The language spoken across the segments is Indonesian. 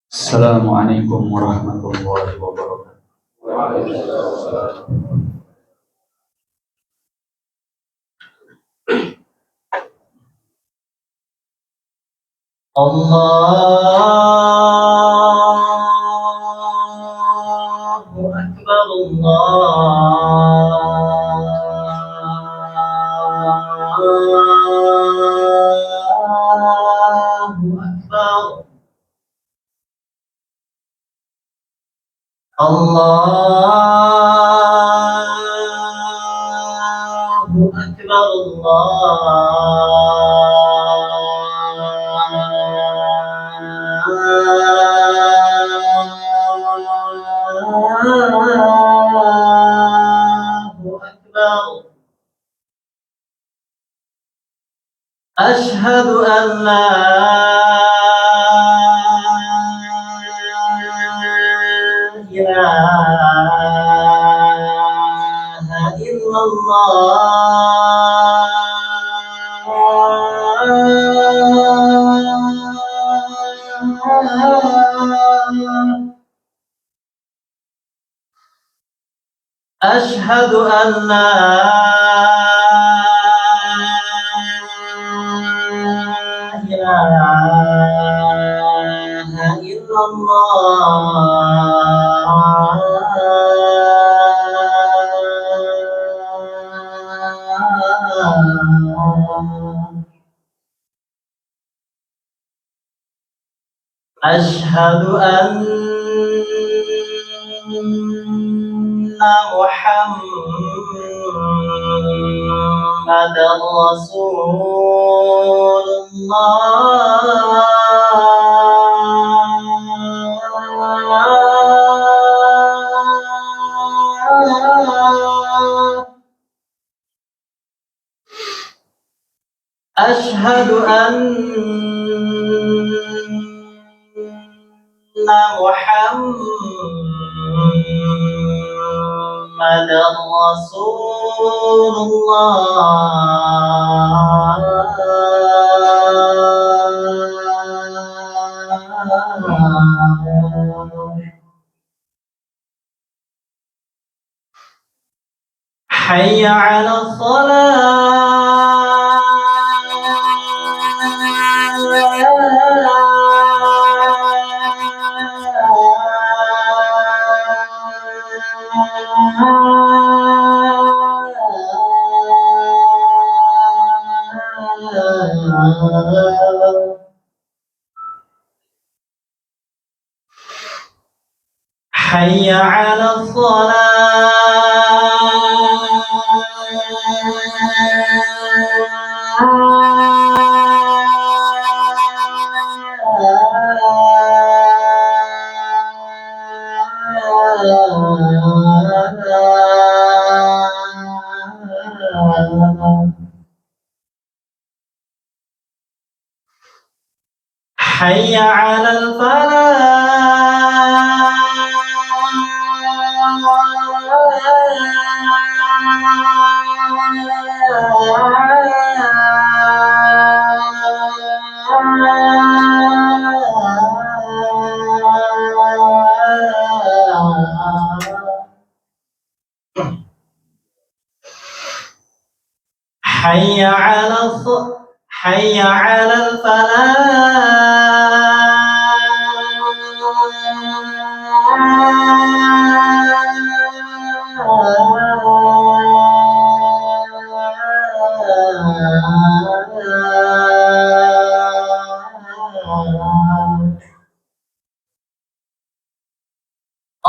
Assalamualaikum warahmatullahi wabarakatuh. Allahu Akbar, Allahu Akbar. Allahu Akbar, Allahu Akbar. Asyhadu an la ilaha illallah. Asyhadu an la ilaha illallah. Asyhadu anna Muhammadar Rasulullah. Asyhadu anna Muhammadar Rasulullah. Hayya 'alas shalah. Hayya 'alas shalah. Hayya 'alal Hayya 'alal Hayya 'alal falah.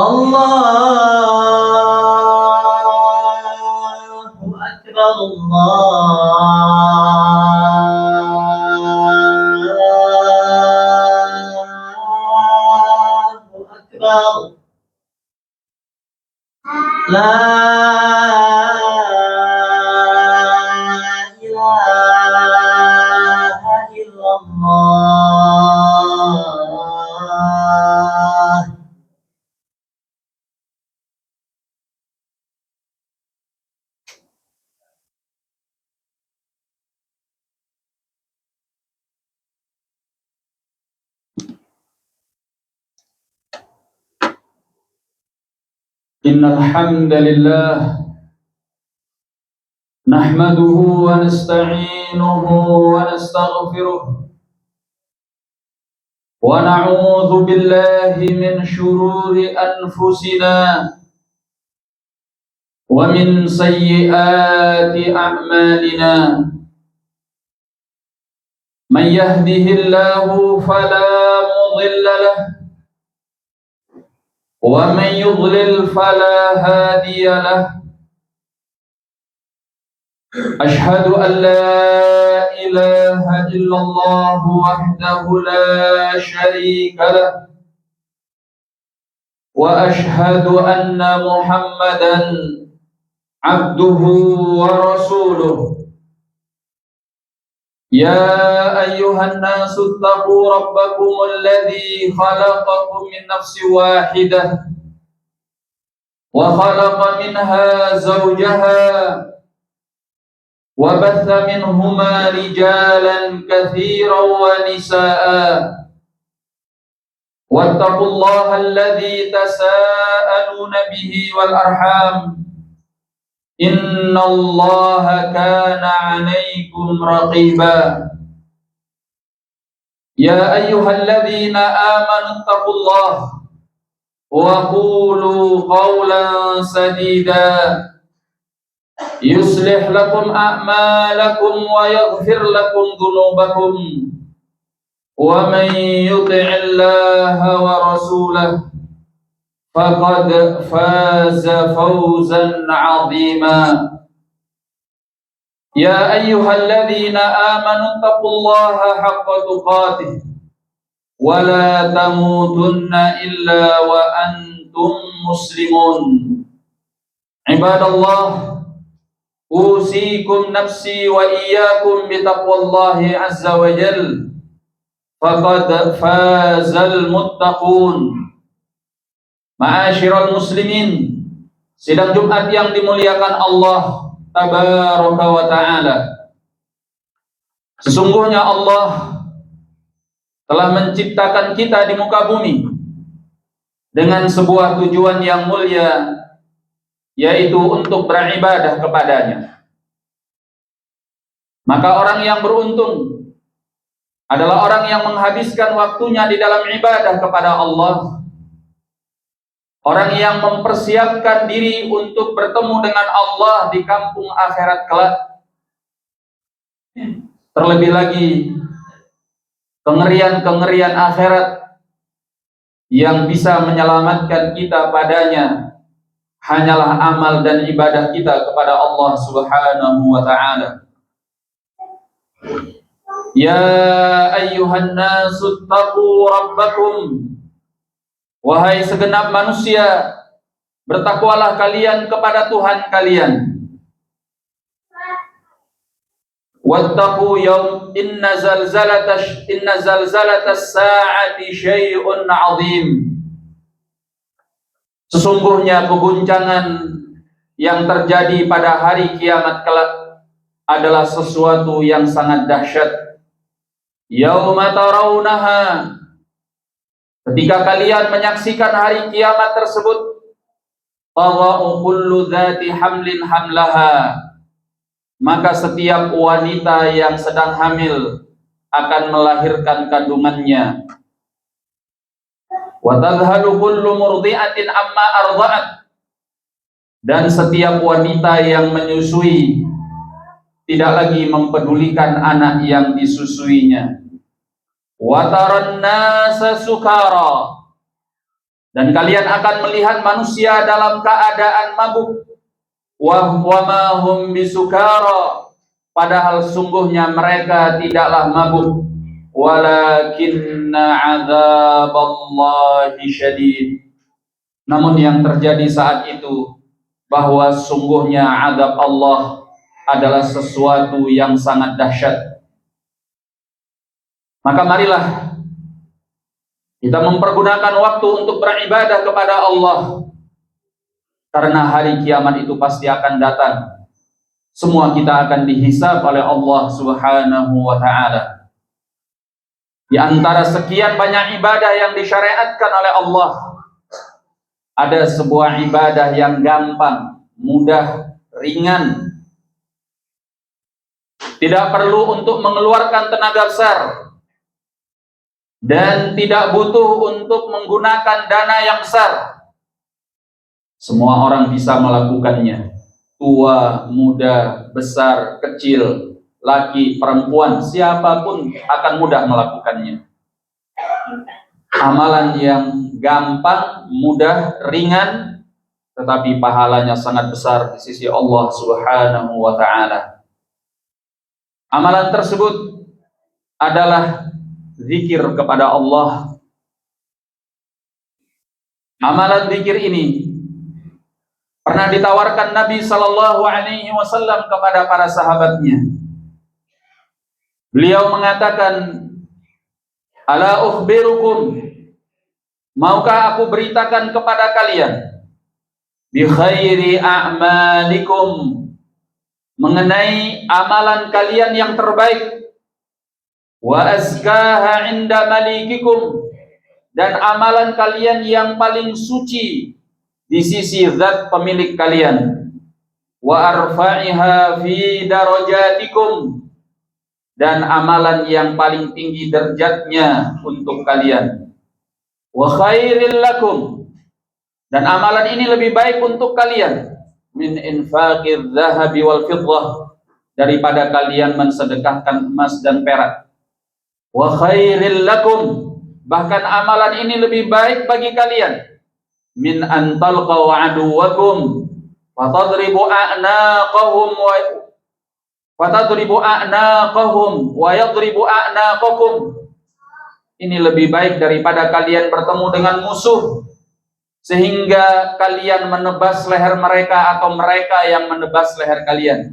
Allahu Akbar, Allahu Akbar. La ilaha illallah. إن الحمد لله نحمده ونستعينه ونستغفره ونعوذ بالله من شرور أنفسنا ومن سيئات أعمالنا من يهده الله فلا مضل له ومن يضلل فلا هادي له أشهد أن لا إله إلا الله وحده لا شريك له وأشهد أن محمدا عبده ورسوله يا أيها الناس اتقوا ربكم الذي خلقكم من نفس واحدة وخلق منها زوجها وبث منهما رجالا كثيرا ونساء واتقوا الله الذي تساءلون به والأرحام إن الله كان عليكم رقيبا يا أيها الذين آمنوا اتقوا الله وقولوا قولا سديدا يصلح لكم أعمالكم ويغفر لكم ذنوبكم ومن يطع الله ورسوله فقد فاز فوزا عظيما يا أيها الذين آمنوا اتقوا الله حق تقاته ولا تموتن إلا وأنتم مسلمون عباد الله أوصيكم نفسي وإياكم بتقوى الله عز وجل فقد فاز المتقون. Ma'asyiral muslimin, sidang Jumat yang dimuliakan Allah tabaraka wa ta'ala. Sesungguhnya Allah telah menciptakan kita di muka bumi dengan sebuah tujuan yang mulia, yaitu untuk beribadah kepadanya. Maka orang yang beruntung adalah orang yang menghabiskan waktunya di dalam ibadah kepada Allah. Orang yang mempersiapkan diri untuk bertemu dengan Allah di kampung akhirat kelak. Terlebih lagi, kengerian-kengerian akhirat yang bisa menyelamatkan kita padanya hanyalah amal dan ibadah kita kepada Allah Subhanahu wa ta'ala. Ya ayyuhan nasu taqu rabbakum, wahai segenap manusia, bertakwalah kalian kepada Tuhan kalian. Wattaqu yaum inna zalzalatas sa'ati syai'un 'azim. Sesungguhnya keguncangan yang terjadi pada hari kiamat kelak adalah sesuatu yang sangat dahsyat. Yauma tarawunaha, ketika kalian menyaksikan hari kiamat tersebut, tadha'u kullu dzati hamlin hamlaha, maka setiap wanita yang sedang hamil akan melahirkan kandungannya. Wa tadhhalu kullu murdi'atin amma arda'at, dan setiap wanita yang menyusui tidak lagi mempedulikan anak yang disusuinya. Wa taran nasa sukara, dan kalian akan melihat manusia dalam keadaan mabuk. Wa ma hum bisukara, padahal sungguhnya mereka tidaklah mabuk. Walakinna adzaballahi syadid, namun yang terjadi saat itu bahwa sungguhnya azab Allah adalah sesuatu yang sangat dahsyat. Maka marilah kita mempergunakan waktu untuk beribadah kepada Allah, karena hari kiamat itu pasti akan datang. Semua kita akan dihisab oleh Allah Subhanahu wa ta'ala. Di antara sekian banyak ibadah yang disyariatkan oleh Allah ada sebuah ibadah yang gampang, mudah, ringan. Tidak perlu untuk mengeluarkan tenaga besar dan tidak butuh untuk menggunakan dana yang besar. Semua orang bisa melakukannya. Tua, muda, besar, kecil, laki, perempuan, siapapun akan mudah melakukannya. Amalan yang gampang, mudah, ringan, tetapi pahalanya sangat besar di sisi Allah Subhanahu wa ta'ala. Amalan tersebut adalah zikir kepada Allah. Amalan zikir ini pernah ditawarkan Nabi Sallallahu Alaihi Wasallam kepada para sahabatnya. Beliau mengatakan, "Ala ukhbirukum, maukah aku beritakan kepada kalian bi khairi a'malikum, mengenai amalan kalian yang terbaik, wa azkaha inda malikikum, dan amalan kalian yang paling suci di sisi zat pemilik kalian, wa arfa'iha fi darajatikum, dan amalan yang paling tinggi derajatnya untuk kalian, wa khairil lakum, dan amalan ini lebih baik untuk kalian, min infaqidz zahabi wal fiddah, daripada kalian mensedekahkan emas dan perak, wa khairil lakum, bahkan amalan ini lebih baik bagi kalian, min an talqaw aduwakum fatadribu a'naqahum wa yadribu a'naqakum, ini lebih baik daripada kalian bertemu dengan musuh sehingga kalian menebas leher mereka atau mereka yang menebas leher kalian.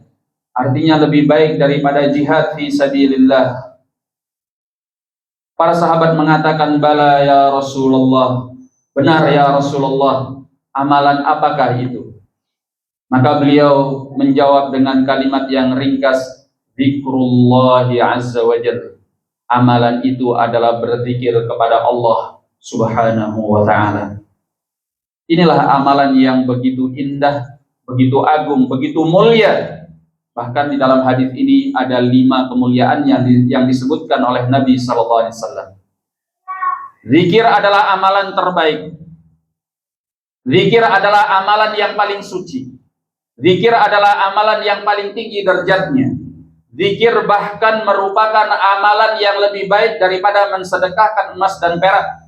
Artinya lebih baik daripada jihad fi sabilillah. Para sahabat mengatakan, "Bala ya Rasulullah." Benar ya Rasulullah, amalan apakah itu? Maka beliau menjawab dengan kalimat yang ringkas, "Zikrullahi azza wa jalla." Amalan itu adalah berzikir kepada Allah Subhanahu wa ta'ala. Inilah amalan yang begitu indah, begitu agung, begitu mulia. Bahkan di dalam hadis ini ada 5 kemuliaan yang disebutkan oleh Nabi Sallallahu Alaihi Wasallam. Zikir adalah amalan terbaik. Zikir adalah amalan yang paling suci. Zikir adalah amalan yang paling tinggi derajatnya. Zikir bahkan merupakan amalan yang lebih baik daripada mensedekahkan emas dan perak.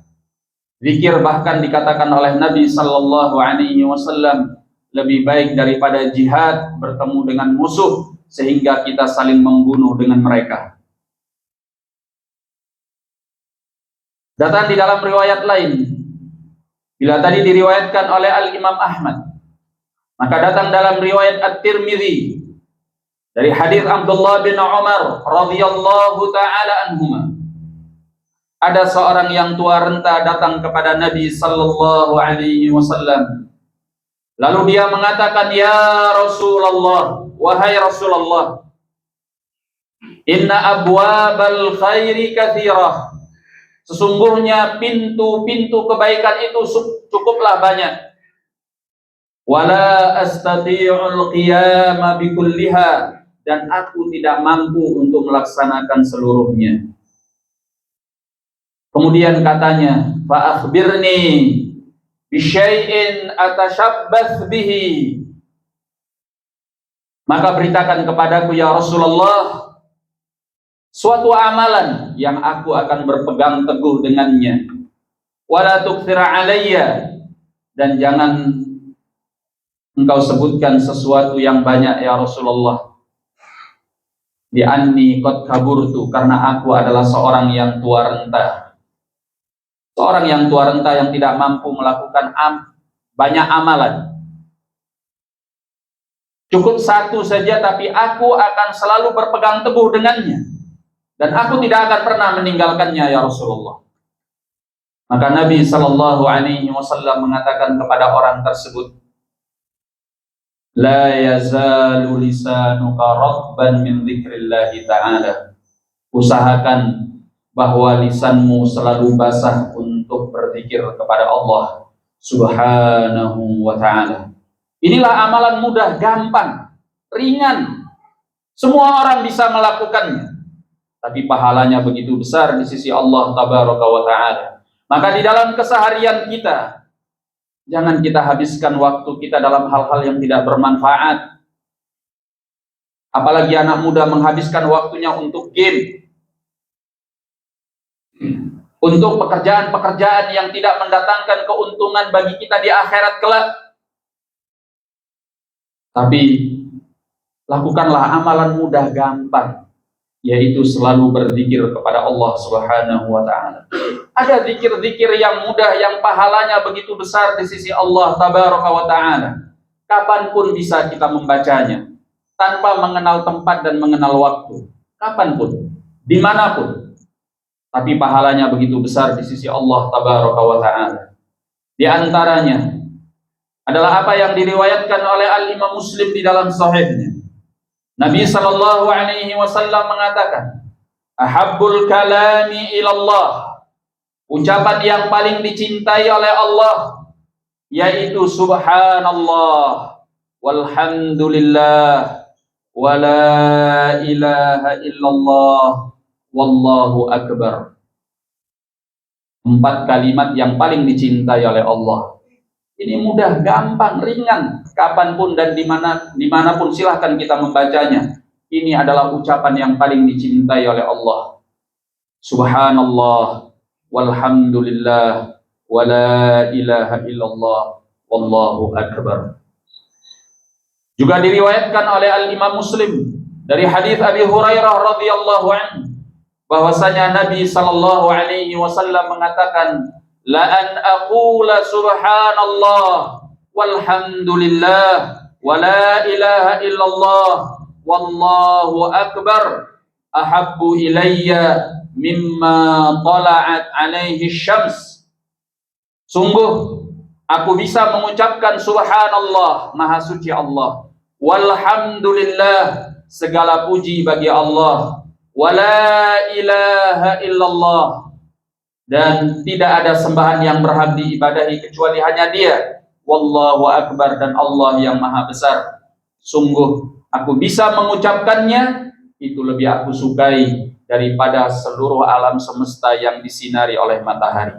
Zikir bahkan dikatakan oleh Nabi Sallallahu Alaihi Wasallam lebih baik daripada jihad, bertemu dengan musuh sehingga kita saling membunuh dengan mereka. Datang di dalam riwayat lain, bila tadi diriwayatkan oleh Al-Imam Ahmad, maka datang dalam riwayat At-Tirmidzi dari hadis Abdullah bin Umar radhiyallahu taala anhuma. Ada seorang yang tua renta datang kepada Nabi Sallallahu Alaihi Wasallam. Lalu dia mengatakan, "Ya Rasulullah, wahai Rasulullah, inna abwabal khairi katsirah." Sesungguhnya pintu-pintu kebaikan itu cukuplah banyak. Wala astati'ul qiyama bikulliha, dan aku tidak mampu untuk melaksanakan seluruhnya. Kemudian katanya, fa akhbirni bisyai'in atashabbats bihi. Maka beritakan kepadaku ya Rasulullah suatu amalan yang aku akan berpegang teguh dengannya. Wala tukthira alayya, dan jangan engkau sebutkan sesuatu yang banyak ya Rasulullah. Di anni qad kaburtu, karena aku adalah seorang yang tua renta. Seorang yang tua renta yang tidak mampu melakukan banyak amalan. Cukup satu saja, tapi aku akan selalu berpegang teguh dengannya. Dan aku tidak akan pernah meninggalkannya ya Rasulullah. Maka Nabi Sallallahu Alaihi Wasallam mengatakan kepada orang tersebut, la yazalu lisanuka ratban min dzikrillahi ta'ala. Usahakan bahwa lisanmu selalu basah untuk berzikir kepada Allah Subhanahu wa ta'ala. Inilah amalan mudah, gampang, ringan. Semua orang bisa melakukannya. Tapi pahalanya begitu besar di sisi Allah Tabaraka wa ta'ala. Maka di dalam keseharian kita, jangan kita habiskan waktu kita dalam hal-hal yang tidak bermanfaat. Apalagi anak muda menghabiskan waktunya untuk game, untuk pekerjaan-pekerjaan yang tidak mendatangkan keuntungan bagi kita di akhirat kelak. Tapi lakukanlah amalan mudah gampang, yaitu selalu berzikir kepada Allah Subhanahu wa ta'ala. Ada zikir-zikir yang mudah yang pahalanya begitu besar di sisi Allah Tabaraka wa ta'ala. Kapanpun bisa kita membacanya, tanpa mengenal tempat dan mengenal waktu. Kapanpun, dimanapun. Tapi pahalanya begitu besar di sisi Allah Tabaraka wa ta'ala. Di antaranya adalah apa yang diriwayatkan oleh Al-Imam Muslim di dalam sahihnya. Nabi sallallahu alaihi wasallam mengatakan, ahabbul kalami ilallah, ucapan yang paling dicintai oleh Allah yaitu subhanallah walhamdulillah wala ilaha illallah wallahu akbar. 4 kalimat yang paling dicintai oleh Allah. Ini mudah, gampang, ringan. Kapanpun dan dimanapun silahkan kita membacanya. Ini adalah ucapan yang paling dicintai oleh Allah. Subhanallah, walhamdulillah, wala ilaha illallah, wallahu akbar. Juga diriwayatkan oleh Al-Imam Muslim dari hadis Abi Hurairah radhiyallahu anhu, bahwasanya Nabi sallallahu alaihi wasallam mengatakan, la an aqula subhanallah walhamdulillah wala ilaha illallah wallahu akbar ahabbu ilayya mimma tala'at alaihi syams. Sungguh aku bisa mengucapkan subhanallah, maha suci Allah, walhamdulillah, segala puji bagi Allah, wala ilaha illallah, dan tidak ada sembahan yang berhak diibadahi kecuali hanya Dia, wallahu akbar, dan Allah yang maha besar. Sungguh aku bisa mengucapkannya, itu lebih aku sukai daripada seluruh alam semesta yang disinari oleh matahari.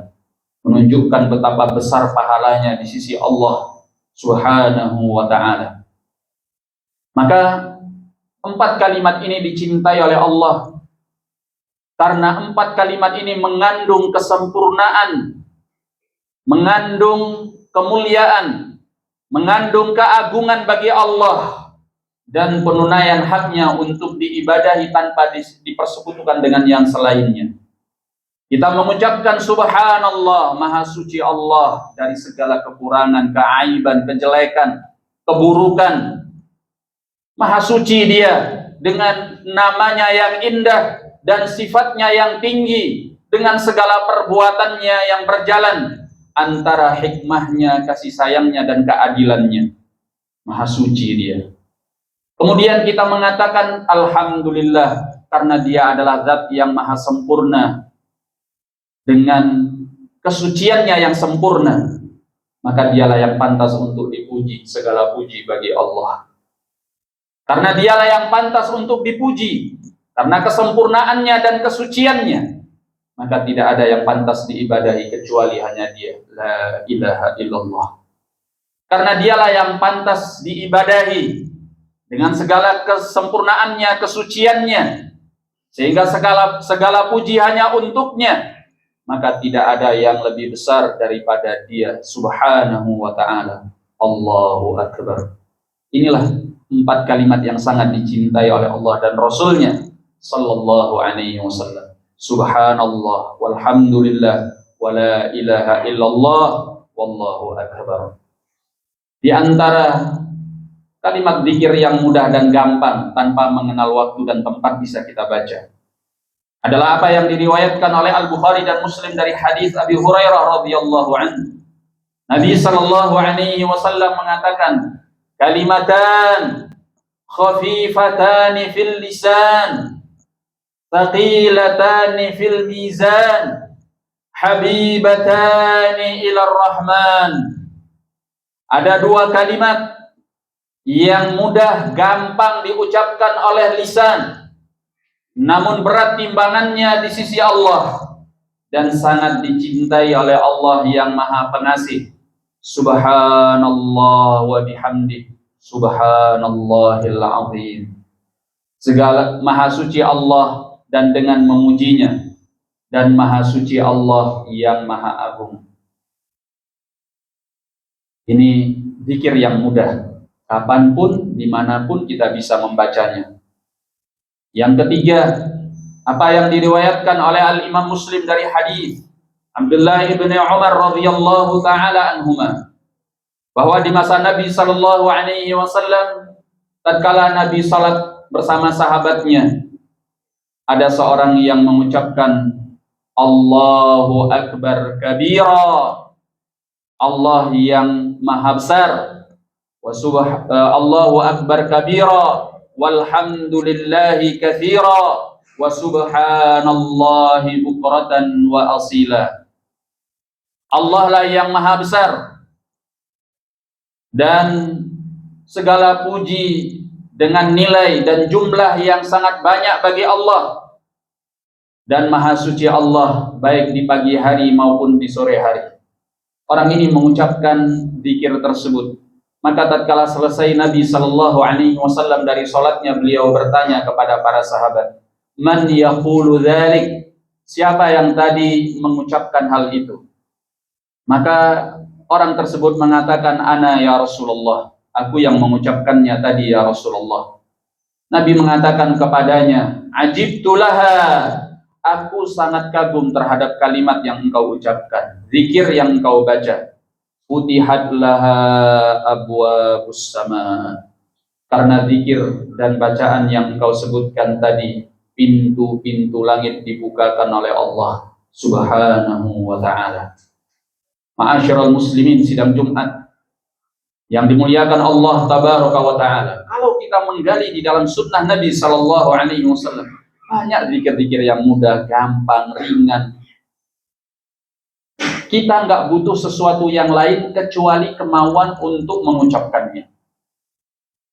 Menunjukkan betapa besar pahalanya di sisi Allah Subhanahu wa ta'ala. Maka 4 kalimat ini dicintai oleh Allah karena 4 kalimat ini mengandung kesempurnaan, mengandung kemuliaan, mengandung keagungan bagi Allah, dan penunaian haknya untuk diibadahi tanpa dipersekutukan dengan yang selainnya. Kita mengucapkan subhanallah, maha suci Allah dari segala kekurangan, keaiban, kejelekan, keburukan. Maha suci Dia dengan namanya yang indah dan sifatnya yang tinggi, dengan segala perbuatannya yang berjalan antara hikmahnya, kasih sayangnya, dan keadilannya. Maha suci Dia. Kemudian kita mengatakan alhamdulillah, karena Dia adalah zat yang maha sempurna dengan kesuciannya yang sempurna, maka Dialah yang pantas untuk dipuji. Segala puji bagi Allah, karena Dialah yang pantas untuk dipuji karena kesempurnaannya dan kesuciannya. Maka tidak ada yang pantas diibadahi kecuali hanya Dia, la ilaha illallah. Karena Dialah yang pantas diibadahi dengan segala kesempurnaannya, kesuciannya, sehingga segala puji hanya untuknya. Maka tidak ada yang lebih besar daripada Dia Subhanahu wa ta'ala. Allahu akbar. Inilah 4 kalimat yang sangat dicintai oleh Allah dan Rasulnya sallallahu alaihi wasallam. Subhanallah walhamdulillah wala ilaha illallah wallahu akbar. Di antara kalimat zikir yang mudah dan gampang tanpa mengenal waktu dan tempat bisa kita baca adalah apa yang diriwayatkan oleh Al-Bukhari dan Muslim dari hadis Abi Hurairah radhiyallahu anhu. Nabi sallallahu alaihi wasallam mengatakan, kalimatan khafifatan fil lisan, thaqilatani fil mizan, habibatani ila Rahman. Ada dua kalimat yang mudah gampang diucapkan oleh lisan, namun berat timbangannya di sisi Allah dan sangat dicintai oleh Allah yang Maha Pengasih. Subhanallah wa bihamdi, subhanallahil azim. Segala maha suci Allah dan dengan memujinya, dan maha suci Allah yang maha agung. Ini zikir yang mudah, kapanpun, dimanapun kita bisa membacanya. Yang ketiga, apa yang diriwayatkan oleh Al-Imam Muslim dari hadis Abdullah ibn Umar radhiyallahu taala anhuma, bahwa di masa Nabi sallallahu alaihi wasallam, tatkala Nabi salat bersama sahabatnya, ada seorang yang mengucapkan Allahu akbar kabira, Allah yang maha besar, Allahu akbar kabira walhamdulillahi katsira wa subhanallahi bukratan wa asila. Allah lah yang maha besar dan segala puji dengan nilai dan jumlah yang sangat banyak bagi Allah, dan maha suci Allah baik di pagi hari maupun di sore hari. Orang ini mengucapkan zikir tersebut. Maka tatkala selesai Nabi sallallahu alaihi wasallam dari salatnya, beliau bertanya kepada para sahabat, "Man yaqulu dzalik?" Siapa yang tadi mengucapkan hal itu? Maka orang tersebut mengatakan, "Ana ya Rasulullah, aku yang mengucapkannya tadi ya Rasulullah." Nabi mengatakan kepadanya, "Ajibtu laha." Aku sangat kagum terhadap kalimat yang engkau ucapkan, zikir yang engkau baca. Futihat laha abwabus sama. Karena zikir dan bacaan yang engkau sebutkan tadi, pintu-pintu langit dibukakan oleh Allah Subhanahu wa ta'ala. Ma'asyiral muslimin, sidang Jumat yang dimuliakan Allah tabaraka wa ta'ala, kalau kita menggali di dalam sunnah Nabi sallallahu alaihi wasallam, banyak zikir-zikir yang mudah, gampang, ringan. Kita nggak butuh sesuatu yang lain kecuali kemauan untuk mengucapkannya.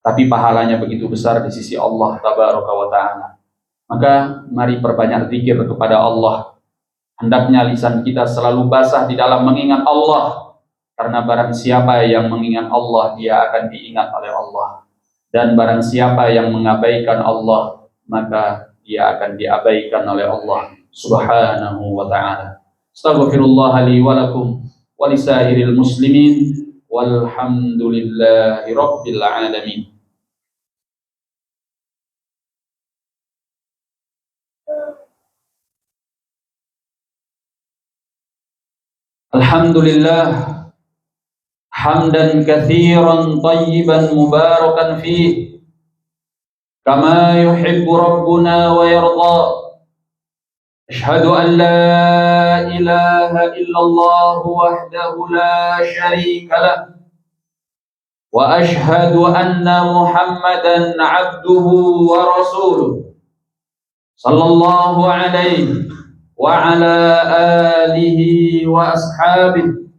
Tapi pahalanya begitu besar di sisi Allah tabaraka wa ta'ala. Maka mari perbanyak zikir kepada Allah. Hendaknya lisan kita selalu basah di dalam mengingat Allah, karena barang siapa yang mengingat Allah, dia akan diingat oleh Allah. Dan barang siapa yang mengabaikan Allah, maka dia akan diabaikan oleh Allah Subhanahu wa ta'ala. Astaghfirullah li wa lakum wa lisairil muslimin walhamdulillahi rabbil alamin. Alhamdulillah hamdan katsiran tayyiban mubarakan fihi kama yuhibbu rabbuna wa yarda. Asyhadu an la ilaha illallah wahdahu la syarika lah wa asyhadu anna Muhammadan abduhu wa rasuluh sallallahu alaihi wa ala alihi wa ashabihi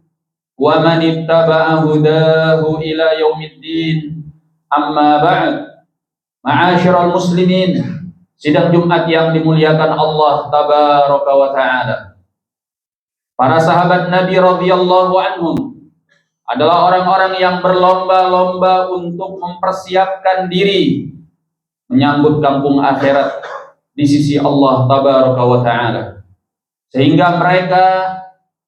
wa man ittaba'a hudahu ila yaumiddin. Amma ba'd. Ma'asyiral muslimin, sidang Jumat yang dimuliakan Allah tabaraka wa ta'ala. Para sahabat Nabi radhiyallahu anhum adalah orang-orang yang berlomba-lomba untuk mempersiapkan diri menyambut kampung akhirat di sisi Allah tabaraka wa ta'ala, sehingga mereka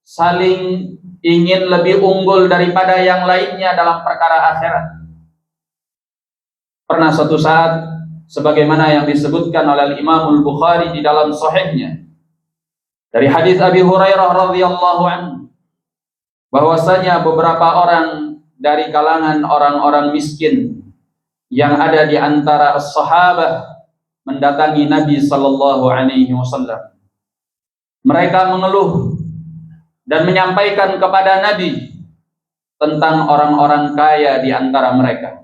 saling ingin lebih unggul daripada yang lainnya dalam perkara akhirat. Pernah suatu saat, sebagaimana yang disebutkan oleh Imam Al-Bukhari di dalam sahihnya, dari hadis Abi Hurairah radhiyallahu anhu, bahwasanya beberapa orang dari kalangan orang-orang miskin yang ada di antara as-sahabah mendatangi Nabi sallallahu alaihi wasallam. Mereka mengeluh dan menyampaikan kepada Nabi tentang orang-orang kaya di antara mereka.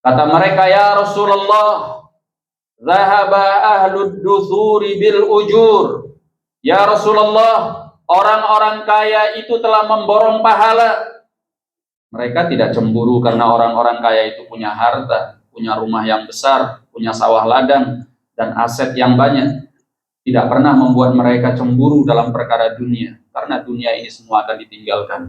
Kata mereka, "Ya Rasulullah, zahaba ahlud duthuri bil ujur." Ya Rasulullah, orang-orang kaya itu telah memborong pahala. Mereka tidak cemburu karena orang-orang kaya itu punya harta, punya rumah yang besar, punya sawah ladang, dan aset yang banyak. Tidak pernah membuat mereka cemburu dalam perkara dunia, karena dunia ini semua akan ditinggalkan.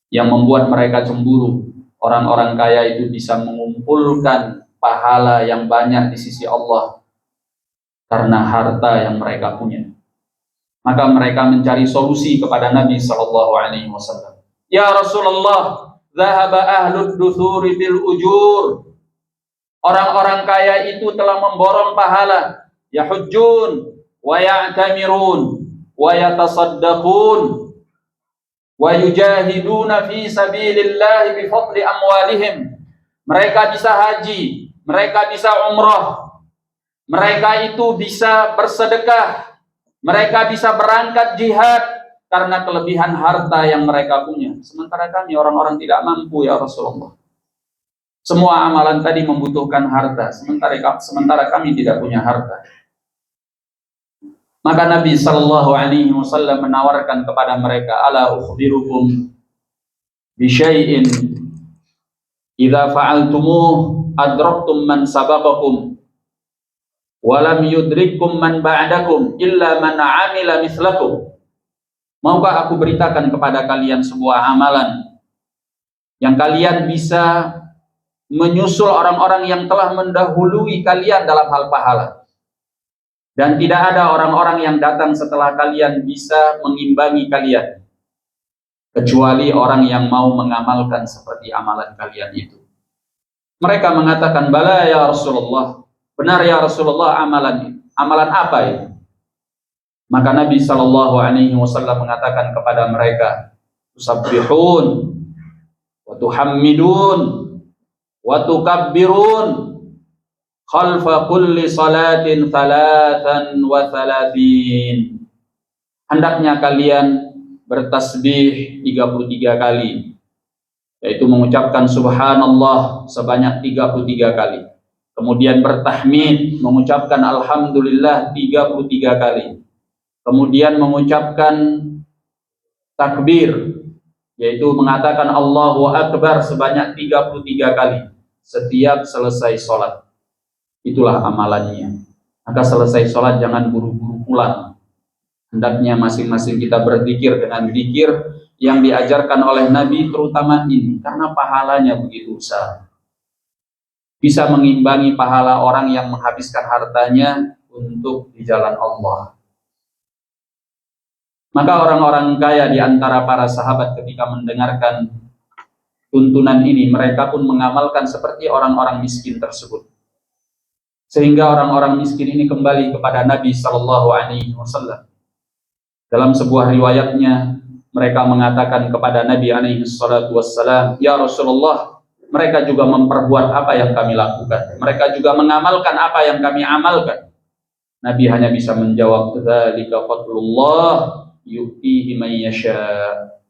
Yang membuat mereka cemburu, orang-orang kaya itu bisa mengumpulkan pahala yang banyak di sisi Allah karena harta yang mereka punya. Maka mereka mencari solusi kepada Nabi SAW. Ya Rasulullah, zahaba ahlud duthuri bil ujur. Orang-orang kaya itu telah memborong pahala. Yahujjun wa ya'tamirun wa yatasaddaqun wa yujahiduna fi sabilillah bi fadli amwalihim. Mereka bisa haji, mereka bisa umrah, mereka itu bisa bersedekah, mereka bisa berangkat jihad karena kelebihan harta yang mereka punya. Sementara kami orang-orang tidak mampu, ya Rasulullah. Semua amalan tadi membutuhkan harta, sementara kami tidak punya harta. Maka Nabi Shallallahu Alaihi Wasallam menawarkan kepada mereka, ala ukhbirukum bisyai'in idza fa'altumuh adraktum man sabaqakum walam yudrikum man ba'dakum illa man 'amila mislakum. Maukah aku beritakan kepada kalian sebuah amalan yang kalian bisa menyusul orang-orang yang telah mendahului kalian dalam hal pahala, dan tidak ada orang-orang yang datang setelah kalian bisa mengimbangi kalian kecuali orang yang mau mengamalkan seperti amalan kalian itu. Mereka mengatakan, bala ya Rasulullah, benar ya Rasulullah, amalan apa itu? Maka Nabi Shallallahu Alaihi Wasallam mengatakan kepada mereka, tusabbihun, wa tuhammidun, wa tukabbirun, khalfa kulli salatin thalathan wa thalathin. Hendaknya kalian bertasbih 33 kali, yaitu mengucapkan subhanallah sebanyak 33 kali. Kemudian bertahmid, mengucapkan alhamdulillah 33 kali. Kemudian mengucapkan takbir, yaitu mengatakan Allahu Akbar sebanyak 33 kali setiap selesai sholat. Itulah amalannya. Maka selesai sholat jangan buru-buru pulang. Hendaknya masing-masing kita berzikir dengan zikir yang diajarkan oleh Nabi, terutama ini, karena pahalanya begitu besar. Bisa mengimbangi pahala orang yang menghabiskan hartanya untuk di jalan Allah. Maka orang-orang kaya di antara para sahabat ketika mendengarkan tuntunan ini, mereka pun mengamalkan seperti orang-orang miskin tersebut. Sehingga orang-orang miskin ini kembali kepada Nabi Sallallahu Alaihi Wasallam. Dalam sebuah riwayatnya, mereka mengatakan kepada Nabi Alaihi Wasallam, ya Rasulullah, mereka juga memperbuat apa yang kami lakukan. Mereka juga mengamalkan apa yang kami amalkan. Nabi hanya bisa menjawab, dzalika fadlullah yu'tihi man yasha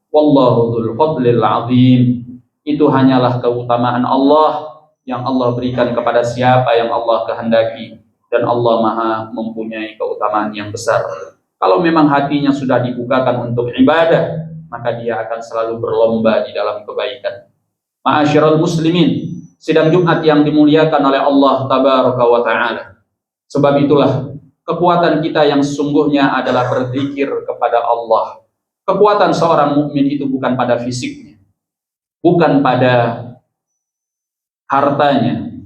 wallahu dzul fadlil azim. Itu hanyalah keutamaan Allah yang Allah berikan kepada siapa yang Allah kehendaki, dan Allah Maha mempunyai keutamaan yang besar. Kalau memang hatinya sudah dibukakan untuk ibadah, maka dia akan selalu berlomba di dalam kebaikan. Ma'asyiral muslimin, sidang Jumat yang dimuliakan oleh Allah tabaraka wa ta'ala. Sebab itulah kekuatan kita yang sesungguhnya adalah berzikir kepada Allah. Kekuatan seorang mukmin itu bukan pada fisiknya, bukan pada hartanya,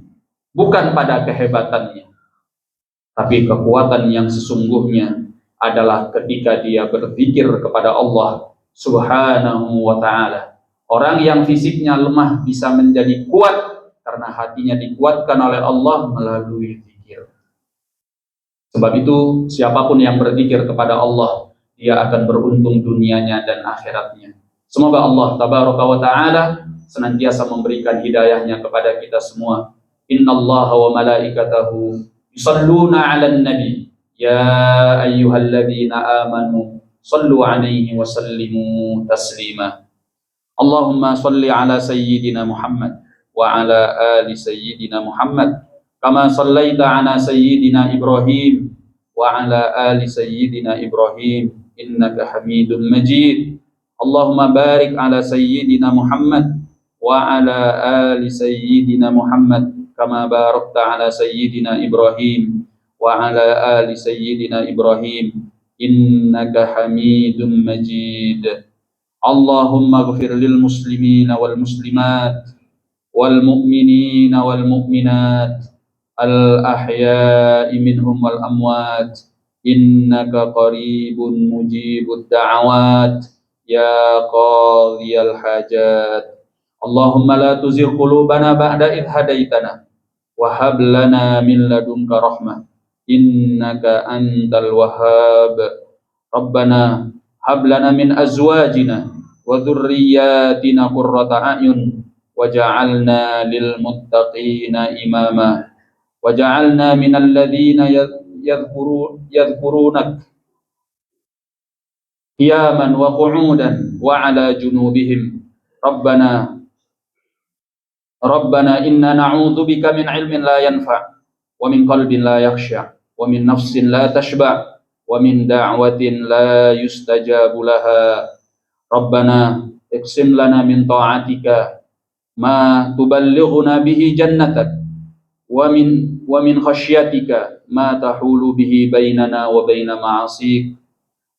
bukan pada kehebatannya, tapi kekuatan yang sesungguhnya adalah ketika dia berzikir kepada Allah Subhanahu wa ta'ala. Orang yang fisiknya lemah bisa menjadi kuat karena hatinya dikuatkan oleh Allah melalui zikir. Sebab itu siapapun yang berzikir kepada Allah, dia akan beruntung dunianya dan akhiratnya. Semoga Allah tabaraka wa ta'ala senantiasa memberikan hidayahnya kepada kita semua. Innallaha wa malaikatahu yusalluna 'alan nabi ya ayyuhalladzina amanu sallu 'alaihi wa sallimu taslima. Allahumma salli 'ala sayyidina Muhammad wa 'ala ali sayyidina Muhammad kama sallaita 'ala sayyidina Ibrahim wa 'ala ali sayyidina Ibrahim إنك حميد مجيد. اللهم بارك على سيدنا محمد وعلى آل سيدنا محمد كما باركت على سيدنا إبراهيم وعلى آل سيدنا إبراهيم إنك حميد مجيد. اللهم اغفر للمسلمين والمسلمات والمؤمنين والمؤمنات الأحياء منهم والأموات إنك قريب مجيب الدعوات يا قاضي الحاجات. اللهم لا تزغ قلوبنا بعد إذ هديتنا وهب لنا من لدنك رحمة إنك أنت الوهاب. ربنا هب لنا من أزواجنا وذرياتنا قرة أعين وجعلنا للمتقين إماما وجعلنا من الذين يذكرونك قياما وقعودا وعلى جنوبهم. ربنا إنا نعوذ بك من علم لا ينفع ومن قلب لا يخشع ومن نفس لا تشبع ومن دعوة لا يستجاب لها. ربنا اقسم لنا من طاعتك ما تبلغنا به جنتك ومن خشيتك ما تحول به بيننا وبين معاصيك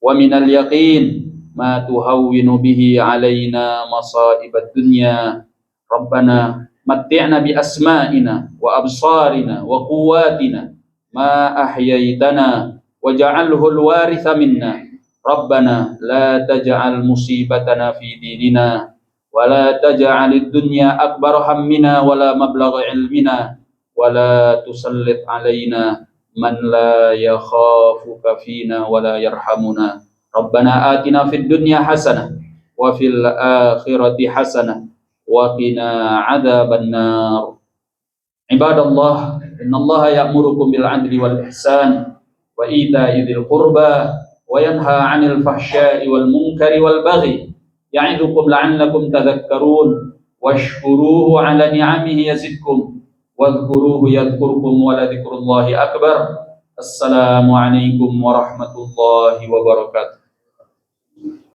ومن اليقين ما تهون به علينا مصائب الدنيا. ربنا متعنا بأسمائنا وأبصارنا وقواتنا ما أحييتنا واجعله الوارث منا. ربنا لا تجعل مصيبتنا في ديننا ولا تجعل الدنيا أكبر همنا ولا مبلغ علمنا ولا تسلط علينا من لا يخافك فينا ولا يرحمنا. ربنا آتنا في الدنيا حسنة وفي الآخرة حسنة وقنا عذاب النار. عباد الله إن الله يأمركم بالعدل والإحسان وإيتاء ذي القربى وينهى عن الفحشاء والمنكر والبغي يعظكم لعلكم تذكرون. واشكروه على نعمه يزدكم واذكروه يذكركم ولذكر الله أكبر. السلام عليكم ورحمة الله وبركاته.